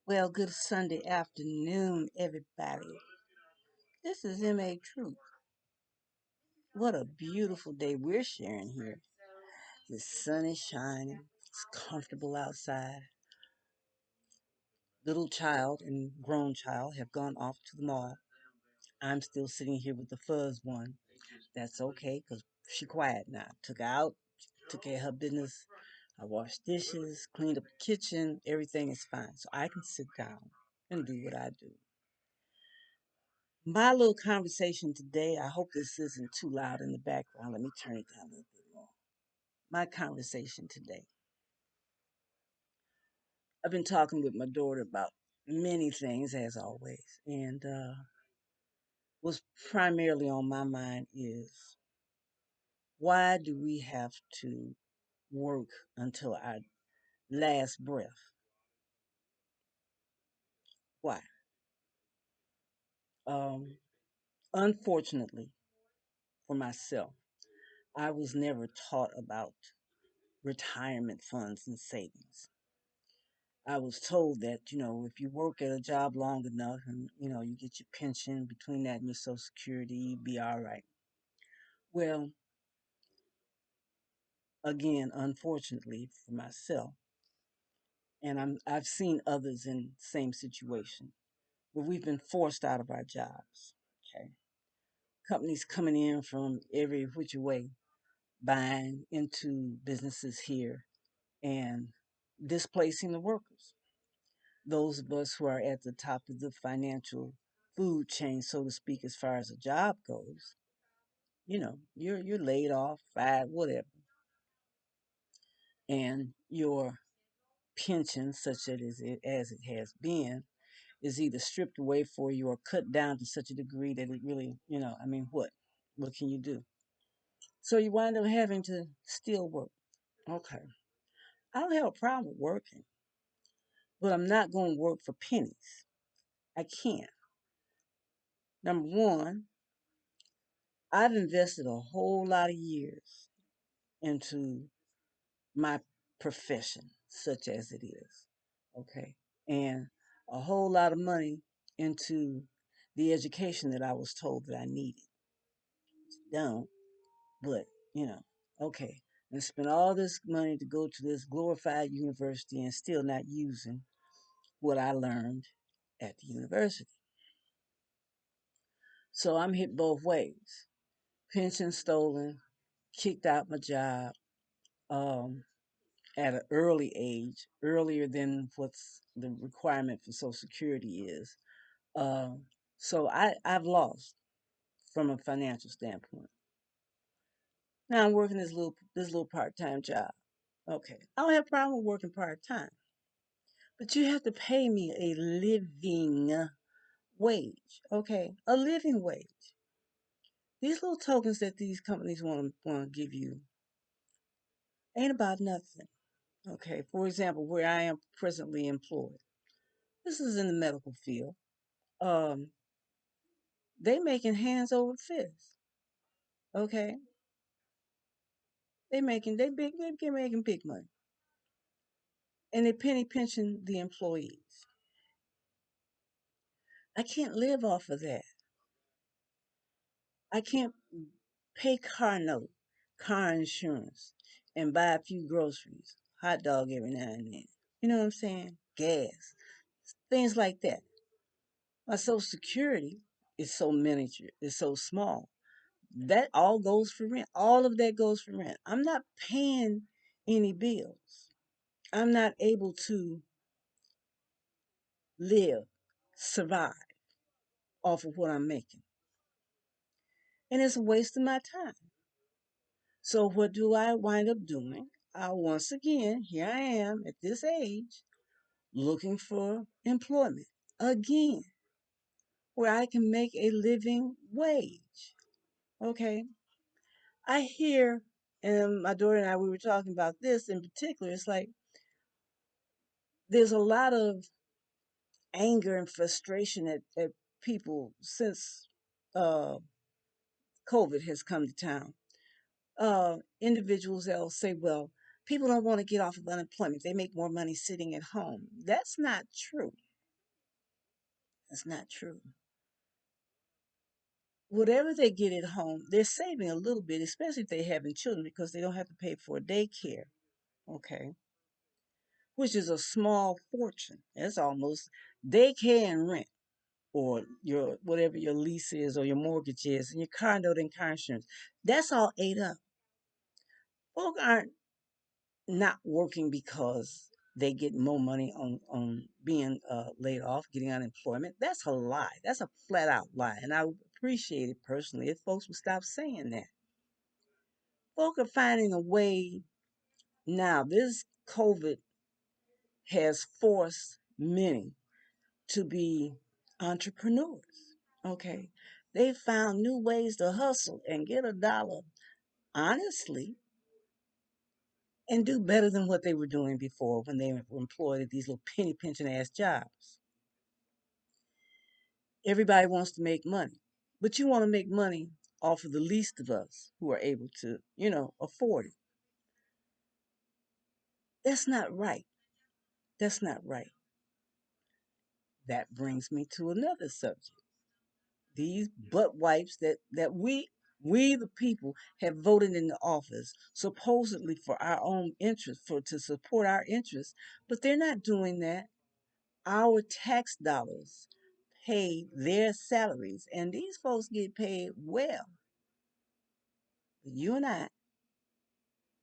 Well, good Sunday afternoon, everybody. This is MA Truth. What a beautiful day we're sharing here. The sun is shining, it's comfortable outside. Little child and grown child have gone off to the mall. I'm still sitting here with the fuzz one. That's okay, because she quiet now. Took her out, took care of her business. I washed dishes, cleaned up the kitchen. Everything is fine. So I can sit down and do what I do. My little conversation today, I hope this isn't too loud in the background. Let me turn it down a little bit more. My conversation today. I've been talking with my daughter about many things, as always, and what's primarily on my mind is why do we have to work until our last breath? Why? Um, Unfortunately for myself, I was never taught about retirement funds and savings. I was told that, if you work at a job long enough and, you get your pension between that and your Social Security, you'd be all right. Well, again, unfortunately for myself, and I've seen others in the same situation where we've been forced out of our jobs. Okay. Companies coming in from every which way, buying into businesses here and displacing the workers. Those of us who are at the top of the financial food chain, so to speak, as far as a job goes, you're laid off, fired, whatever, and your pension, such as it has been, is either stripped away for you or cut down to such a degree that it really, I mean, what can you do? So you wind up having to still work. Okay, I don't have a problem with working, but I'm not going to work for pennies. I can't. Number one, I've invested a whole lot of years into my profession, such as it is. Okay. And a whole lot of money into the education that I was told that I needed. Don't, but, you know, okay. And spend all this money to go to this glorified university and still not using what I learned at the university. So I'm hit both ways. Pension stolen, kicked out my job, um, at an early age, earlier than what's the requirement for Social Security is. Um, so I've lost from a financial standpoint. Now I'm working this little part time job. Okay, I don't have a problem with working part time, but you have to pay me a living wage. Okay, a living wage. These little tokens that these companies want to give you ain't about nothing. Okay, for example, where I am presently employed, this is in the medical field. Um, they making hands over fists. Okay, they making big money, and they penny pinching the employees. I can't live off of that. I can't pay car note, car insurance, and buy a few groceries, hot dog every now and then. You know what I'm saying? Gas, things like that. My Social Security is so miniature, it's so small. That all goes for rent. All of that goes for rent. I'm not paying any bills. I'm not able to live, survive off of what I'm making. And it's a waste of my time. So what do I wind up doing? I once again, here I am at this age, looking for employment again, where I can make a living wage. Okay. I hear, and my daughter and I, we were talking about this in particular. It's like there's a lot of anger and frustration at people since uh, COVID has come to town. Individuals that'll say, well, people don't want to get off of unemployment. They make more money sitting at home. That's not true. That's not true. Whatever they get at home, they're saving a little bit, especially if they're having children, because they don't have to pay for daycare, okay? Which is a small fortune. That's almost daycare and rent, or your whatever your lease is, or your mortgage is, and your car note and car insurance. That's all ate up. Folk aren't not working because they get more money on being laid off, getting unemployment. That's a lie. That's a flat out lie, and I would appreciate it personally if folks would stop saying that. Folk are finding a way now. This COVID has forced many to be entrepreneurs. Okay, they found new ways to hustle and get a dollar honestly and do better than what they were doing before when they were employed at these little penny pinching ass jobs. Everybody wants to make money, but you want to make money off of the least of us who are able to, afford it. That's not right. That's not right. That brings me to another subject. These butt wipes that we the people have voted into office supposedly for our own interest, for to support our interests, but they're not doing that. Our tax dollars pay their salaries, and these folks get paid well. But you and I,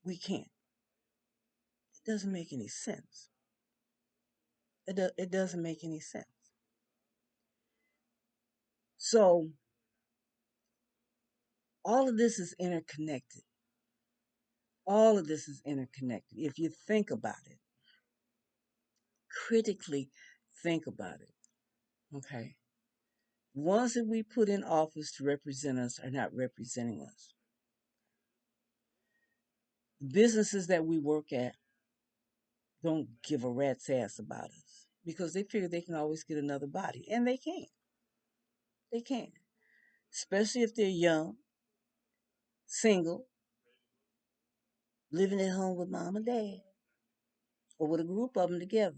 we can't. It doesn't make any sense. It doesn't make any sense. So all of this is interconnected. All of this is interconnected. If you think about it, critically think about it. Okay. Ones that we put in office to represent us are not representing us. Businesses that we work at don't give a rat's ass about us because they figure they can always get another body. And they can't. They can't. Especially if they're young, single, living at home with mom and dad, or with a group of them together.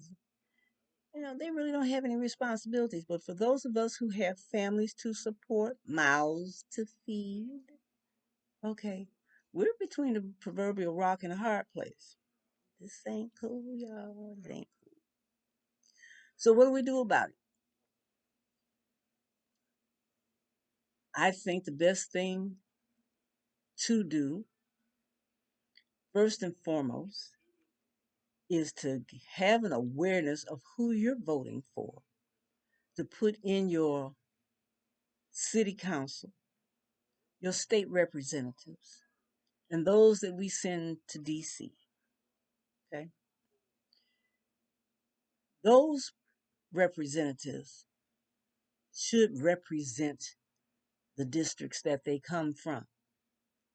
They really don't have any responsibilities. But for those of us who have families to support, mouths to feed, okay, we're between the proverbial rock and a hard place. This ain't cool, y'all. It ain't. So what do we do about it? I think the best thing to do, first and foremost, is to have an awareness of who you're voting for, to put in your city council, your state representatives, and those that we send to DC. Okay? Those representatives should represent the districts that they come from.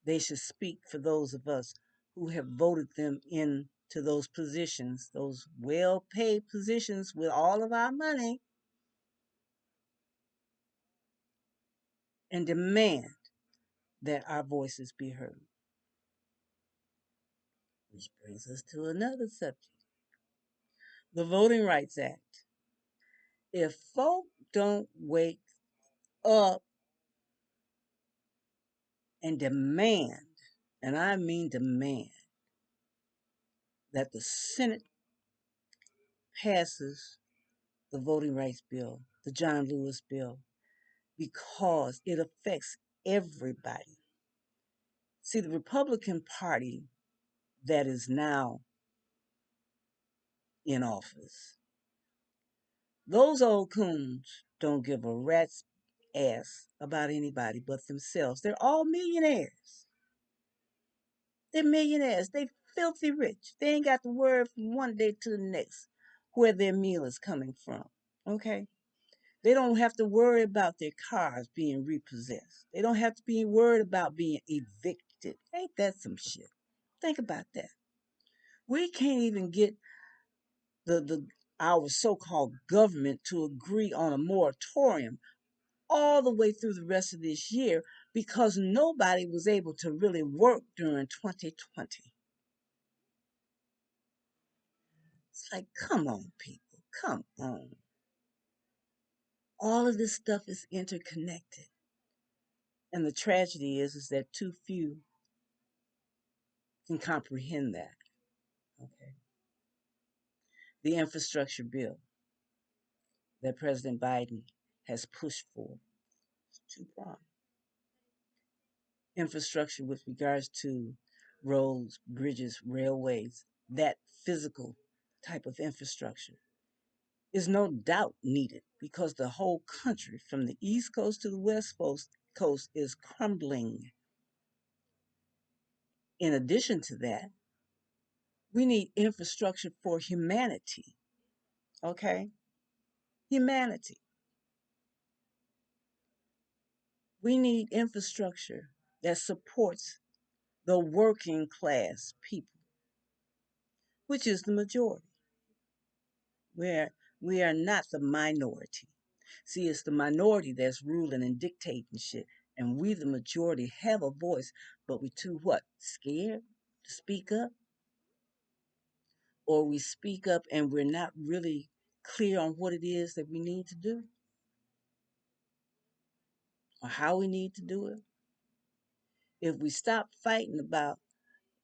They should speak for those of us who have voted them into those positions, those well paid positions with all of our money, and demand that our voices be heard. Which brings us to another subject, the Voting Rights Act. If folk don't wake up and demand, and I mean demand, that the Senate passes the voting rights bill, the John Lewis bill, because it affects everybody. See, the Republican Party that is now in office, those old coons don't give a rat's ass about anybody but themselves. They're all millionaires. They're millionaires. They filthy rich. They ain't got to worry from one day to the next where their meal is coming from. Okay? They don't have to worry about their cars being repossessed. They don't have to be worried about being evicted. Ain't that some shit? Think about that. We can't even get the our so-called government to agree on a moratorium all the way through the rest of this year because nobody was able to really work during 2020. It's like, come on, people, come on. All of this stuff is interconnected. And the tragedy is that too few can comprehend that. Okay. The infrastructure bill that President Biden has pushed for is two pronged. Infrastructure with regards to roads, bridges, railways, that physical type of infrastructure is no doubt needed because the whole country, from the East Coast to the West Coast, is crumbling. In addition to that, we need infrastructure for humanity. Okay? Humanity. We need infrastructure that supports the working class people, which is the majority. Where we are not the minority. See, it's the minority that's ruling and dictating shit. And we, the majority, have a voice, but we too what? Scared to speak up? Or we speak up and we're not really clear on what it is that we need to do or how we need to do it? If we stop fighting about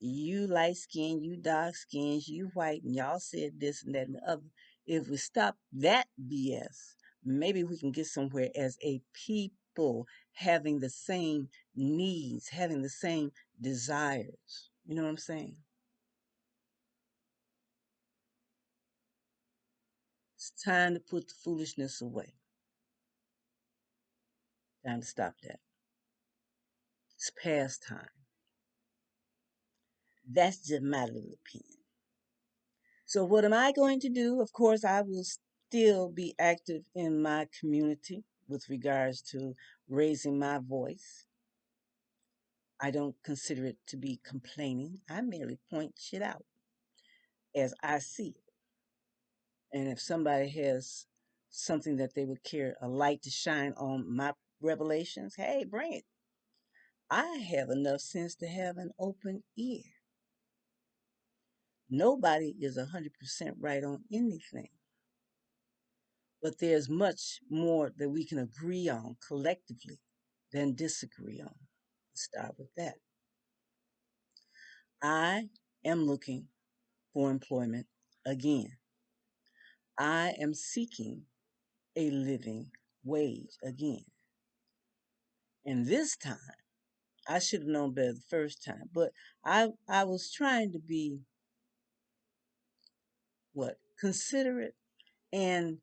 you light skin, you dark skins, you white, and y'all said this and that and the other. If we stop that BS, maybe we can get somewhere as a people having the same needs, having the same desires. You know what I'm saying? It's time to put the foolishness away. Time to stop that. It's past time. That's just my little opinion. So, what am I going to do? Of course, I will still be active in my community with regards to raising my voice. I don't consider it to be complaining. I merely point shit out as I see it. And if somebody has something that they would care a light to shine on my revelations, hey, bring it. I have enough sense to have an open ear. Nobody is 100% right on anything. But there's much more that we can agree on collectively than disagree on. Let's start with that. I am looking for employment again. I am seeking a living wage again. And this time, I should have known better the first time, but I was trying to be what? Considerate and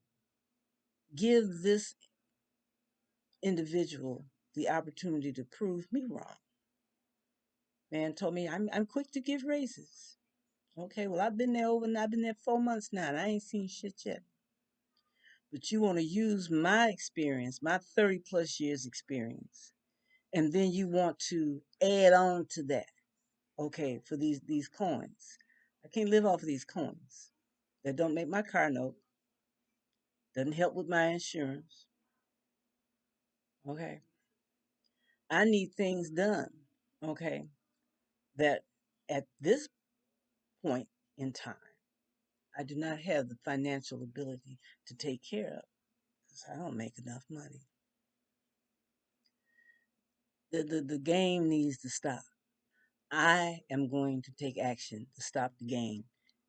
give this individual the opportunity to prove me wrong. Man told me I'm quick to give raises. Okay, well, I've been there 4 months now, and I ain't seen shit yet. But you want to use my experience, my 30 plus years experience, and then you want to add on to that. Okay, for these coins. I can't live off of these coins. That don't make my car note, doesn't help with my insurance. Okay. I need things done. Okay. That at this point in time, I do not have the financial ability to take care of because I don't make enough money. The game needs to stop. I am going to take action to stop the game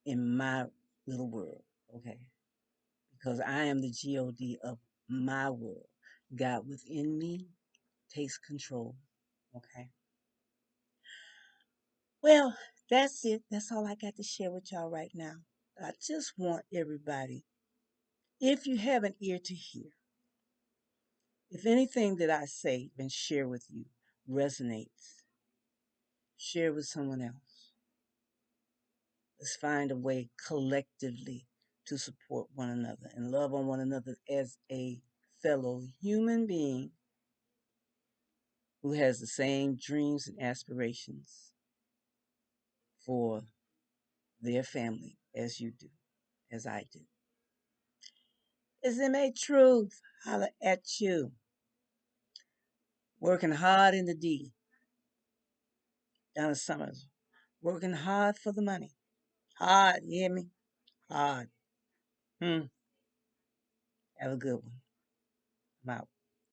in my little world, okay? Because I am the God of my world. God within me takes control, okay? Well, that's it. That's all I got to share with y'all right now. I just want everybody, if you have an ear to hear, if anything that I say and share with you resonates, share with someone else. Let's find a way collectively to support one another and love on one another as a fellow human being who has the same dreams and aspirations for their family as you do, as I do. Isn't it truth? Holla at you. Working hard in the D, down in Summers. Working hard for the money. Hard, you hear me? Hard. Hmm. Have a good one. I'm out.